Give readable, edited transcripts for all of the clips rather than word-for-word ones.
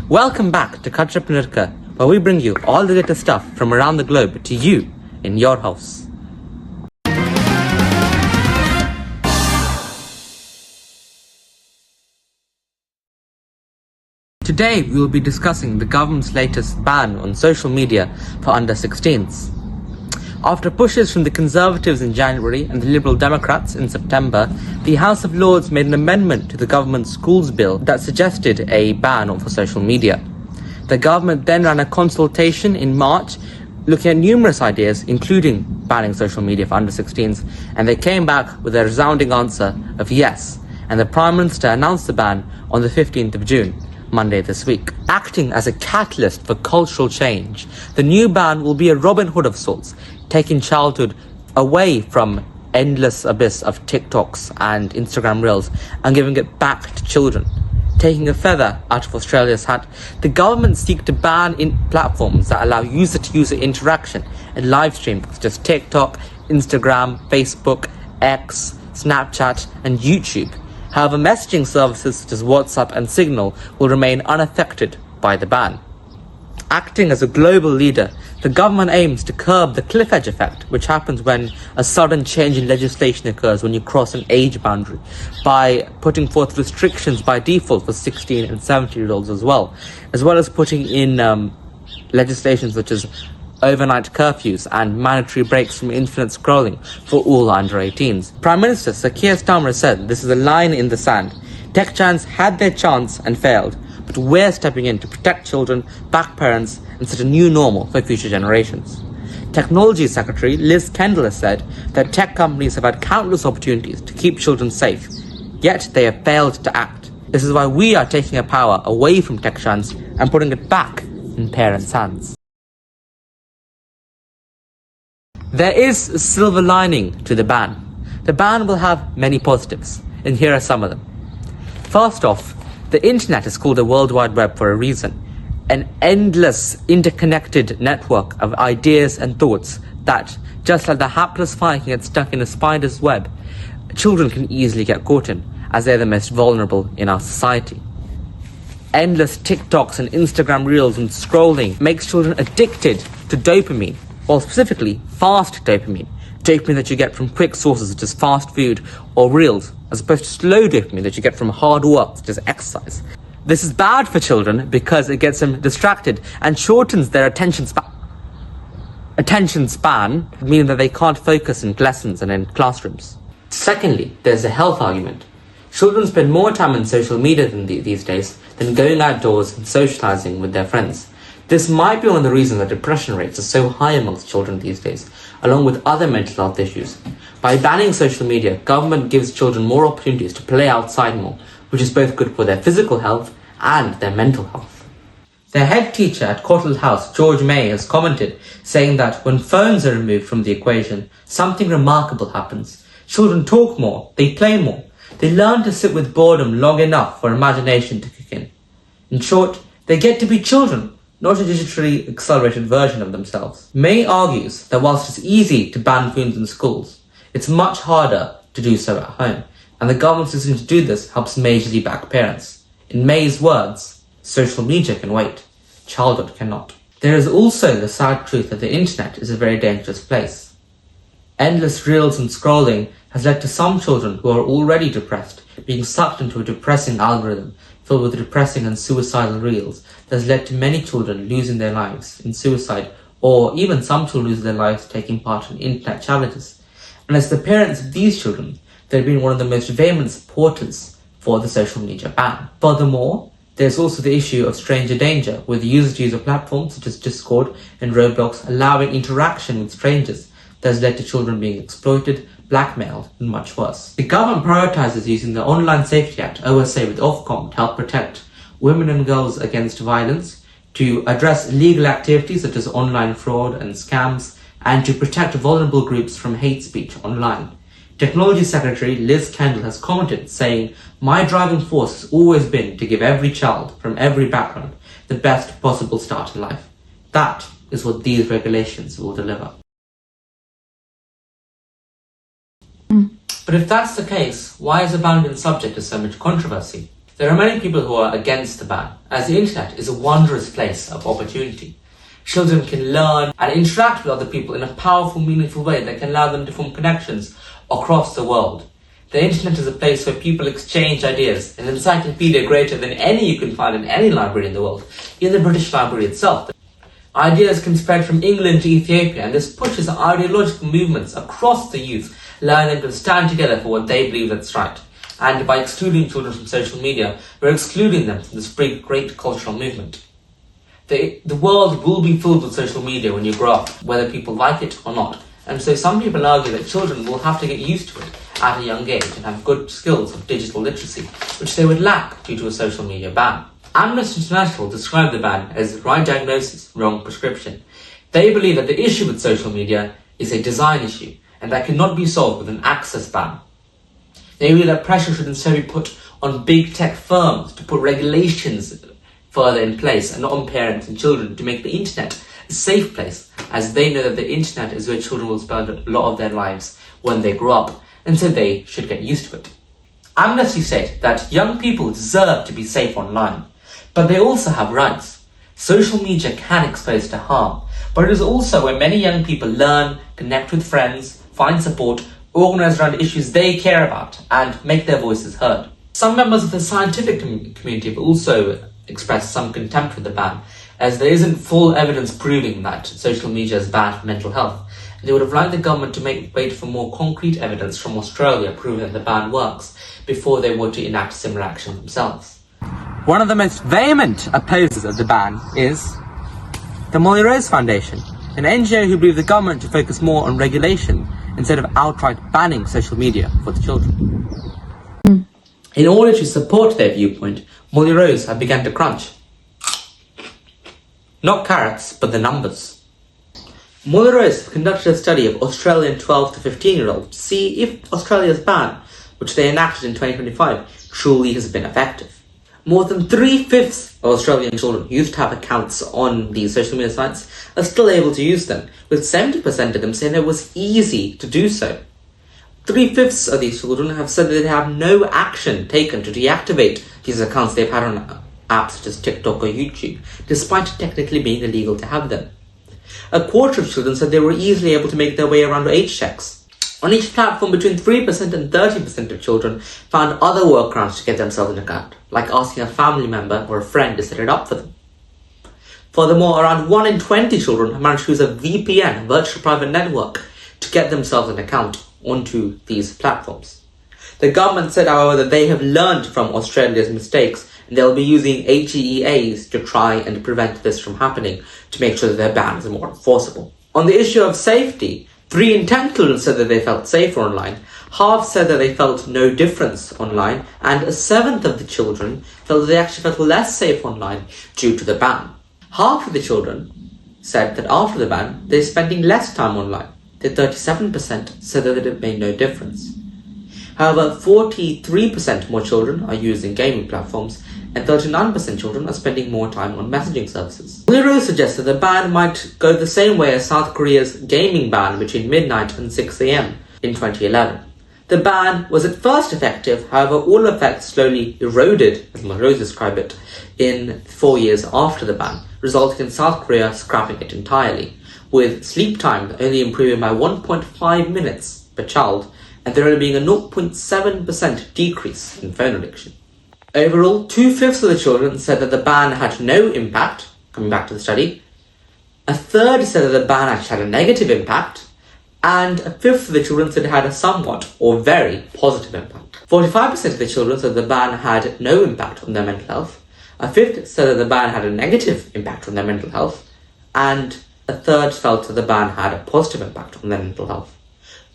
Welcome back to Katra Panurka, where we bring you all the latest stuff from around the globe to you in your house. Today we will be discussing the government's latest ban on social media for under 16s. After pushes from the Conservatives in January and the Liberal Democrats in September, the House of Lords made an amendment to the government's schools bill that suggested a ban for social media. The government then ran a consultation in March looking at numerous ideas, including banning social media for under 16s, and they came back with a resounding answer of yes, and the Prime Minister announced the ban on the 15th of June. Monday this week. Acting as a catalyst for cultural change, the new ban will be a Robin Hood of sorts, taking childhood away from endless abyss of TikToks and Instagram Reels and giving it back to children. Taking a feather out of Australia's hat, the government seek to ban in platforms that allow user-to-user interaction and live streams such as TikTok, Instagram, Facebook, X, Snapchat and YouTube. However, messaging services such as WhatsApp and Signal will remain unaffected by the ban. Acting as a global leader, the government aims to curb the cliff edge effect, which happens when a sudden change in legislation occurs when you cross an age boundary, by putting forth restrictions by default for 16 and 17-year-olds as well as putting in legislation such as overnight curfews and mandatory breaks from infinite scrolling for all under 18s. Prime Minister Sir Keir Starmer said this is a line in the sand. Tech giants had their chance and failed, but we're stepping in to protect children, back parents, and set a new normal for future generations. Technology Secretary Liz Kendall has said that tech companies have had countless opportunities to keep children safe, yet they have failed to act. This is why we are taking our power away from tech giants and putting it back in parents' hands. There is a silver lining to the ban. The ban will have many positives, and here are some of them. First off, the internet is called the World Wide Web for a reason. An endless, interconnected network of ideas and thoughts that, just like the hapless fly can get stuck in a spider's web, children can easily get caught in, as they're the most vulnerable in our society. Endless TikToks and Instagram Reels and scrolling makes children addicted to dopamine, or specifically fast dopamine that you get from quick sources such as fast food or reels, as opposed to slow dopamine that you get from hard work such as exercise. This is bad for children because it gets them distracted and shortens their attention span, meaning that they can't focus in lessons and in classrooms. Secondly, there's a health argument. Children spend more time on social media these days than going outdoors and socializing with their friends. This might be one of the reasons that depression rates are so high amongst children these days, along with other mental health issues. By banning social media, government gives children more opportunities to play outside more, which is both good for their physical health and their mental health. Their head teacher at Courtauld House, George May, has commented, saying that when phones are removed from the equation, something remarkable happens. Children talk more, they play more, they learn to sit with boredom long enough for imagination to kick in. In short, they get to be children, not a digitally accelerated version of themselves. May argues that whilst it's easy to ban phones in schools, it's much harder to do so at home, and the government's decision to do this helps majorly back parents. In May's words, social media can wait, childhood cannot. There is also the sad truth that the internet is a very dangerous place. Endless reels and scrolling has led to some children who are already depressed being sucked into a depressing algorithm filled with depressing and suicidal reels that has led to many children losing their lives in suicide, or even some children losing their lives taking part in internet challenges. And as the parents of these children, they've been one of the most vehement supporters for the social media ban. Furthermore, there's also the issue of stranger danger, with user-to-user platforms such as Discord and Roblox allowing interaction with strangers that has led to children being exploited, blackmailed, and much worse. The government prioritizes using the Online Safety Act, OSA, with Ofcom to help protect women and girls against violence, to address illegal activities such as online fraud and scams, and to protect vulnerable groups from hate speech online. Technology Secretary Liz Kendall has commented, saying, "My driving force has always been to give every child from every background the best possible start in life. That is what these regulations will deliver." But if that's the case, why has the ban been subject to so much controversy? There are many people who are against the ban, as the internet is a wondrous place of opportunity. Children can learn and interact with other people in a powerful, meaningful way that can allow them to form connections across the world. The internet is a place where people exchange ideas, an encyclopedia greater than any you can find in any library in the world, even the British Library itself. Ideas can spread from England to Ethiopia, and this pushes ideological movements across the youth, allowing them to stand together for what they believe that's right. And by excluding children from social media, we're excluding them from this great cultural movement. The world will be filled with social media when you grow up, whether people like it or not. And so some people argue that children will have to get used to it at a young age and have good skills of digital literacy, which they would lack due to a social media ban. Amnesty International described the ban as right diagnosis, wrong prescription. They believe that the issue with social media is a design issue, and that cannot be solved with an access ban. They believe that pressure should instead be put on big tech firms to put regulations further in place and not on parents and children to make the internet a safe place, as they know that the internet is where children will spend a lot of their lives when they grow up, and so they should get used to it. Amnesty said that young people deserve to be safe online, but they also have rights. Social media can expose to harm, but it is also where many young people learn, connect with friends, find support, organize around issues they care about, and make their voices heard. Some members of the scientific community have also expressed some contempt for the ban, as there isn't full evidence proving that social media is bad for mental health. They would have liked the government to wait for more concrete evidence from Australia proving that the ban works before they were to enact similar action themselves. One of the most vehement opposers of the ban is the Molly Rose Foundation, an NGO who believe the government to focus more on regulation instead of outright banning social media for the children. In order to support their viewpoint, Molly Rose have begun to crunch. Not carrots, but the numbers. Molly Rose have conducted a study of Australian 12 to 15-year-olds to see if Australia's ban, which they enacted in 2025, truly has been effective. More than 3/5 of Australian children who used to have accounts on these social media sites are still able to use them, with 70% of them saying it was easy to do so. 3/5 of these children have said that they have no action taken to deactivate these accounts they've had on apps such as TikTok or YouTube, despite it technically being illegal to have them. A quarter of children said they were easily able to make their way around age checks. On each platform, between 3% and 30% of children found other workarounds to get themselves an account, like asking a family member or a friend to set it up for them. Furthermore, around 1 in 20 children have managed to use a VPN, virtual private network, to get themselves an account onto these platforms. The government said, however, that they have learned from Australia's mistakes and they'll be using HEEAs to try and prevent this from happening to make sure that their bans are more enforceable. On the issue of safety, 3 in 10 children said that they felt safer online, half said that they felt no difference online, and a seventh of the children felt that they actually felt less safe online due to the ban. Half of the children said that after the ban, they're spending less time online. The 37% said that it made no difference. However, 43% more children are using gaming platforms, and 39% children are spending more time on messaging services. Lero suggests that the ban might go the same way as South Korea's gaming ban between midnight and 6 AM in 2011. The ban was at first effective, however all effects slowly eroded, as Monroe described it, in 4 years after the ban, resulting in South Korea scrapping it entirely, with sleep time only improving by 1.5 minutes per child, and there only being a 0.7% decrease in phone addiction. Overall, 2/5 of the children said that the ban had no impact, coming back to the study. A third said that the ban actually had a negative impact, and a fifth of the children said it had a somewhat or very positive impact. 45% of the children said the ban had no impact on their mental health. A fifth said that the ban had a negative impact on their mental health, and a third felt that the ban had a positive impact on their mental health.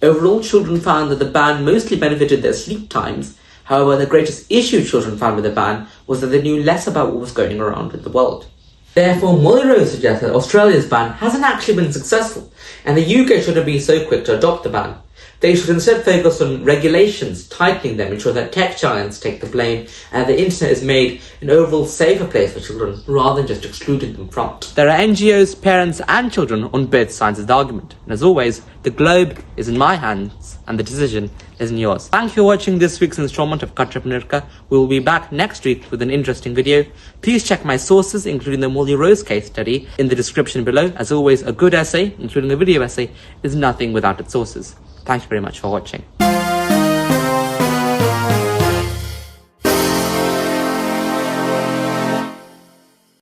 Overall, children found that the ban mostly benefited their sleep times. However, the greatest issue children found with the ban was that they knew less about what was going around in the world. Therefore, Molly Rose suggests that Australia's ban hasn't actually been successful, and the UK shouldn't be so quick to adopt the ban. They should instead focus on regulations, tightening them, ensure that tech giants take the blame, and the internet is made an overall safer place for children, rather than just excluding them from it. There are NGOs, parents and children on both sides of the argument. And as always, the globe is in my hands, and the decision is in yours. Thank you for watching this week's installment of Katra Panirka. We will be back next week with an interesting video. Please check my sources, including the Molly Rose case study, in the description below. As always, a good essay, including a video essay, is nothing without its sources. Thank you very much for watching.